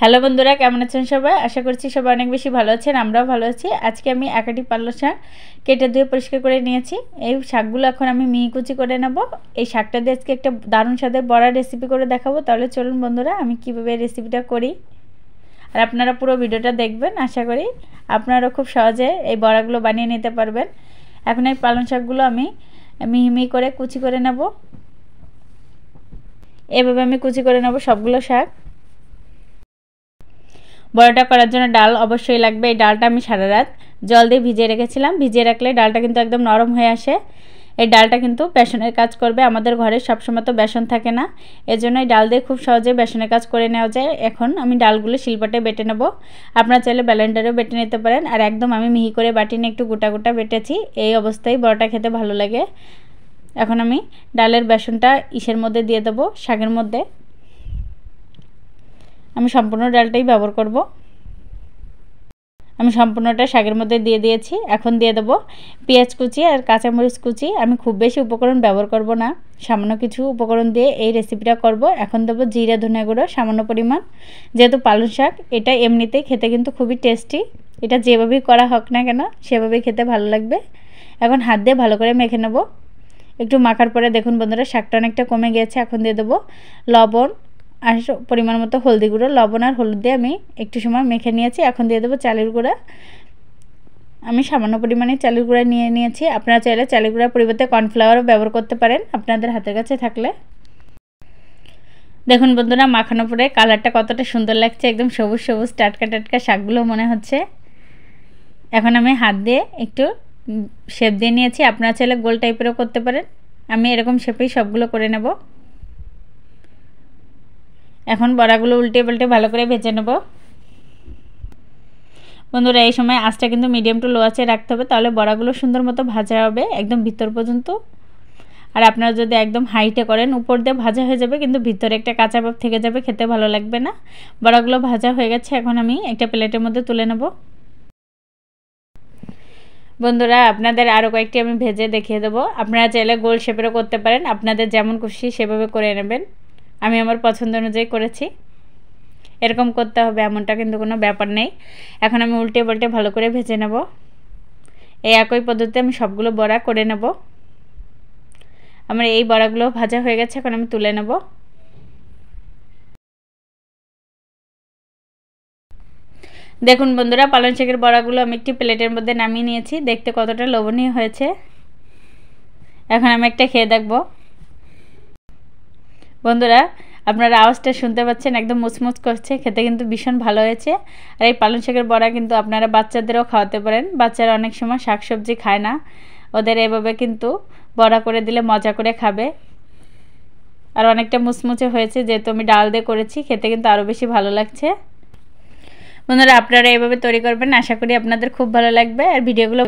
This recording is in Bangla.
হ্যালো বন্ধুরা, কেমন আছেন সবাই? আশা করছি সবাই অনেক বেশি ভালো আছেন। আমরাও ভালো আছি। আজকে আমি একাটি পালং শাক কেটে ধুয়ে পরিষ্কার করে নিয়েছি। এই শাকগুলো এখন আমি মিহি কুচি করে নেব। এই শাকটা দিয়ে আজকে একটা দারুণ স্বাদের বড়া রেসিপি করে দেখাবো। তাহলে চলুন বন্ধুরা, আমি কীভাবে এই রেসিপিটা করি আর আপনারা পুরো ভিডিওটা দেখবেন। আশা করি আপনারাও খুব সহজে এই বড়াগুলো বানিয়ে নিতে পারবেন। এখন এই পালং শাকগুলো আমি মিহি মিহি করে কুচি করে নেব। এভাবে আমি কুচি করে নেব সবগুলো শাক। বড়াটা করার জন্য ডাল অবশ্যই লাগবে। এই ডালটা আমি সারা রাত জল দিয়ে ভিজিয়ে রেখেছিলাম। ভিজিয়ে রাখলে ডালটা কিন্তু একদম নরম হয়ে আসে। এই ডালটা কিন্তু বেসনের কাজ করবে। আমাদের ঘরে সবসময় তো বেসন থাকে না, এজন্য এই ডাল দিয়ে খুব সহজে বেসনের কাজ করে নেওয়া যায়। এখন আমি ডালগুলো শিলপাটে বেটে নেব। আপনারা চাইলে ব্লেন্ডারেও বেটে নিতে পারেন। আর একদম আমি মিহি করে বাটি নিয়ে একটু গোটা গোটা বেটেছি। এই অবস্থায় বড়াটা খেতে ভালো লাগে। এখন আমি ডালের বেসনটা ইসের মধ্যে দিয়ে দেবো, শাকের মধ্যে। আমি সম্পূর্ণ ডালটাই ব্যবহার করব। আমি সম্পূর্ণটা শাকের মধ্যে দিয়ে দিয়েছি। এখন দিয়ে দেবো পেঁয়াজ কুচি আর কাঁচামরিচ কুচি। আমি খুব বেশি উপকরণ ব্যবহার করব না, সামান্য কিছু উপকরণ দিয়ে এই রেসিপিটা করব। এখন দেবো জিরা ধনে গুঁড়ো সামান্য পরিমাণ। যেহেতু পালং শাক, এটা এমনিতেই খেতে কিন্তু খুবই টেস্টি। এটা যেভাবেই করা হোক না কেন সেভাবেই খেতে ভালো লাগবে। এখন হাত দিয়ে ভালো করে মেখে নেব। একটু মাখার পরে দেখুন বন্ধুরা, শাকটা অনেকটা কমে গিয়েছে। এখন দিয়ে দেবো লবণ আর পরিমাণ মতো হলদি গুঁড়ো। লবণ আর হলুদ দিয়ে আমি একটু সময় মেখে নিয়েছি। এখন দিয়ে দেবো চালের গুঁড়া। আমি সামান্য পরিমাণে চালের গুঁড়া নিয়ে নিয়েছি। আপনারা চাইলে চালের গুঁড়ার পরিবর্তে কর্নফ্লাওয়ারও ব্যবহার করতে পারেন আপনাদের হাতের কাছে থাকলে। দেখুন বন্ধুরা, মাখানোর পরে কালারটা কতটা সুন্দর লাগছে, একদম সবুজ সবুজ টাটকা টাটকা শাকগুলো মনে হচ্ছে। এখন আমি হাত দিয়ে একটু শেপ দিয়ে নিয়েছি। আপনারা চাইলে গোল টাইপেরও করতে পারেন। আমি এরকম শেপেই সবগুলো করে নেব। এখন বড়াগুলো উল্টে পাল্টে ভালো করে ভেজে নেব। বন্ধুরা, এই সময় আঁচটা কিন্তু মিডিয়াম টু লো আঁচে রাখতে হবে, তাহলে বড়াগুলো সুন্দর মতো ভাজা হবে একদম ভিতর পর্যন্ত। আর আপনারা যদি একদম হাইটে করেন, উপর দিয়ে ভাজা হয়ে যাবে কিন্তু ভিতরে একটা কাঁচা ভাব থেকে যাবে, খেতে ভালো লাগবে না। বড়াগুলো ভাজা হয়ে গেছে। এখন আমি একটা প্লেটের মধ্যে তুলে নেব। বন্ধুরা, আপনাদের আরও কয়েকটি আমি ভেজে দেখিয়ে দেবো। আপনারা চাইলে গোল শেপেরও করতে পারেন, আপনাদের যেমন খুশি সেভাবে করে নেবেন। আমি আমার পছন্দ অনুযায়ী করেছি। এরকম করতে হবে এমনটা কিন্তু কোনো ব্যাপার নেই। এখন আমি উল্টে পাল্টে ভালো করে ভেজে নেব। এই একই পদ্ধতিতে আমি সবগুলো বড়া করে নেব। আমার এই বড়াগুলো ভাজা হয়ে গেছে। এখন আমি তুলে নেব। দেখুন বন্ধুরা, পালং শাকের বড়াগুলো আমি একটি প্লেটের মধ্যে নামিয়ে নিয়েছি। দেখতে কতটা লোভনীয় হয়েছে। এখন আমি একটা খেয়ে দেখব। বন্ধুরা, আপনারা আওয়াজটা শুনতে পাচ্ছেন, একদম মুচমুচ করছে, খেতে কিন্তু ভীষণ ভালো হয়েছে। আর এই পালং শাকের বড়া কিন্তু আপনারা বাচ্চাদেরও খাওয়াতে পারেন। বাচ্চারা অনেক সময় শাকসবজি খায় না, ওদের এভাবে কিন্তু বড়া করে দিলে মজা করে খাবে। আর অনেকটা মুচমুচে হয়েছে, যেহেতু আমি ডাল দিয়ে করেছি, খেতে কিন্তু আরও বেশি ভালো লাগছে। বন্ধুরা, আপনারা এভাবে তৈরি করবেন, আশা করি আপনাদের খুব ভালো লাগবে। আর ভিডিওগুলো